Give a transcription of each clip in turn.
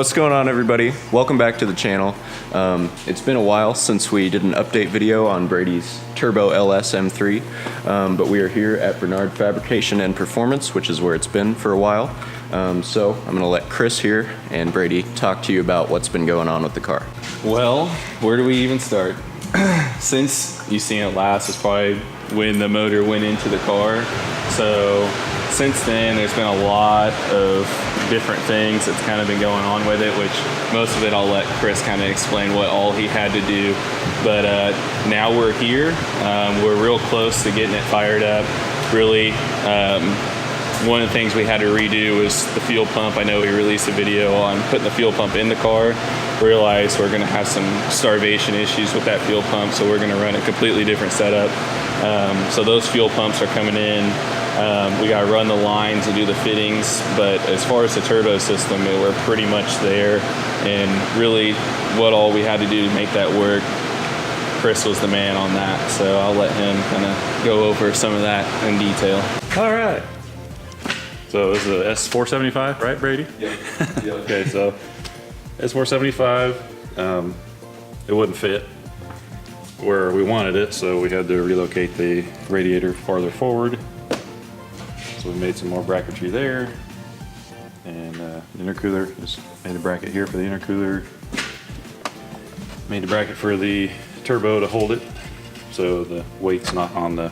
What's going on, everybody? Welcome back to the channel. It's been a while since we did an update video on Brady's Turbo LS M3, but we are here at Bernard Fabrication and Performance, which is where it's been for a while. So I'm gonna let Chris here and Brady talk to you about what's been going on with the car. Well, where do we even start? Since you seen it last is probably when the motor went into the car. So since then, there's been a lot of different things that's kind of been going on with it, which most of it I'll let Chris kind of explain what all he had to do. But now we're here. We're real close to getting it fired up. Really, one of the things we had to redo was the fuel pump. I know we released a video on putting the fuel pump in the car. Realized we're going to have some starvation issues with that fuel pump, so we're going to run a completely different setup. So those fuel pumps are coming in. We got to run the lines and do the fittings, but as far as the turbo system, we're pretty much there. And really, what all we had to do to make that work, Chris was the man on that. So I'll let him kind of go over some of that in detail. All right. So this is a S475, right, Brady? Yeah. Okay, so S475, it wouldn't fit where we wanted it, so we had to relocate the radiator farther forward. So we made some more bracketry there, and the intercooler, just made a bracket here for the intercooler. Made a bracket for the turbo to hold it, so the weight's not on the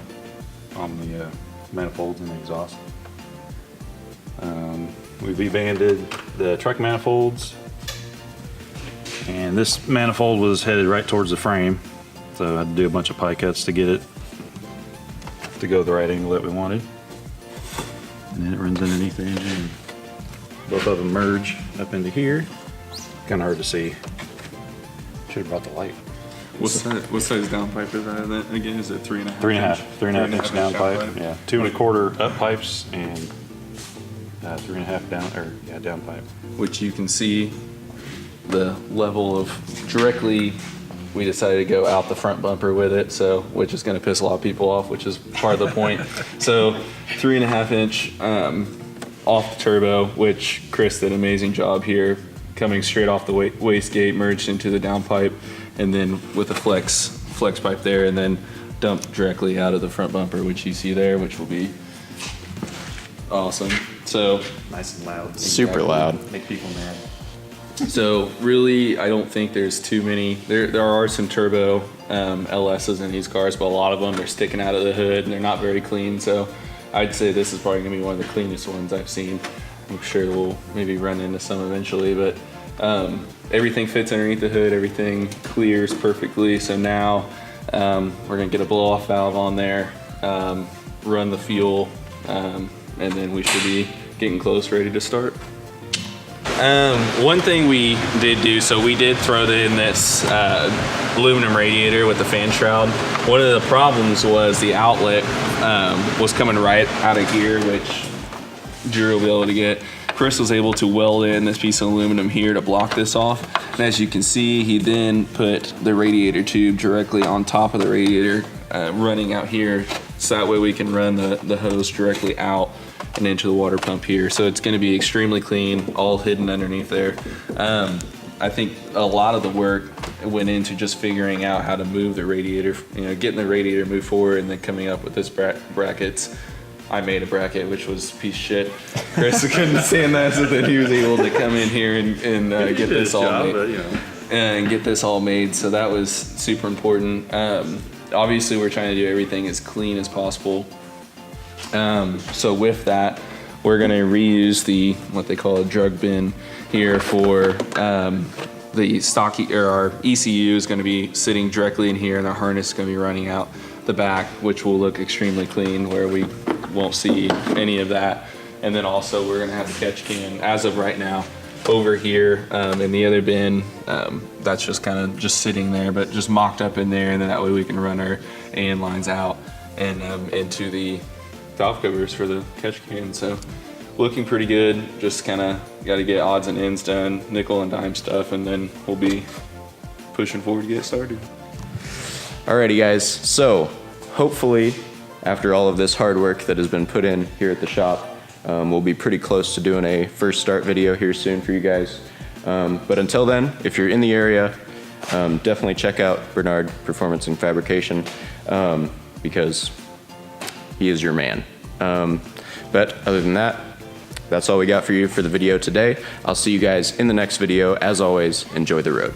manifolds and the exhaust. We V-banded the truck manifolds, and this manifold was headed right towards the frame, so I had to do a bunch of pie cuts to get it to go the right angle that we wanted. And then it runs underneath the engine, and both of them merge up into here. Kind of hard to see. Should have brought the light. What size downpipe is that again? Is it 3.5? 3.5 inch downpipe. Yeah, 2 1/4 up pipes and 3.5 downpipe. Which you can see the level of directly. We decided to go out the front bumper with it, so which is going to piss a lot of people off, which is part of the point. So 3.5 inch off the turbo, which Chris did an amazing job here, coming straight off the wastegate, merged into the downpipe, and then with a flex pipe there, and then dumped directly out of the front bumper, which you see there, which will be awesome. So Nice and loud. Super loud. Make people mad. So really, I don't think there's too many. There are some turbo LSs in these cars, but a lot of them are sticking out of the hood and they're not very clean. So I'd say this is probably gonna be one of the cleanest ones I've seen. I'm sure we'll maybe run into some eventually, but everything fits underneath the hood. Everything clears perfectly. So now we're gonna get a blow-off valve on there, run the fuel, and then we should be getting close, ready to start. One thing we did do, so we did throw in this aluminum radiator with the fan shroud. One of the problems was the outlet was coming right out of here, which Drew will be able to get. Chris was able to weld in this piece of aluminum here to block this off. And as you can see, he then put the radiator tube directly on top of the radiator, running out here, so that way we can run the hose directly out and into the water pump here. So it's gonna be extremely clean, all hidden underneath there. I think a lot of the work went into just figuring out how to move the radiator, getting the radiator moved forward and then coming up with this brackets. I made a bracket, which was a piece of shit. Chris couldn't stand that, so then he was able to come in here and get this all made. And get this all made, so that was super important. Obviously, we're trying to do everything as clean as possible. So with that, we're gonna reuse what they call a drug bin here for the stock, or our ECU is gonna be sitting directly in here, and the harness is gonna be running out the back, which will look extremely clean, where we won't see any of that. And then also we're gonna have the catch can, as of right now, over here in the other bin. That's just kind of just sitting there, but just mocked up in there, and then that way we can run our AN lines out and into the valve covers for the catch can. So looking pretty good. Just kind of got to get odds and ends done, nickel and dime stuff, and then we'll be pushing forward to get started. Alrighty guys, so hopefully after all of this hard work that has been put in here at the shop, we'll be pretty close to doing a first start video here soon for you guys. But until then, if you're in the area, definitely check out Bernard Performance and Fabrication, because he is your man. But other than that, that's all we got for you for the video today. I'll see you guys in the next video. As always, enjoy the road.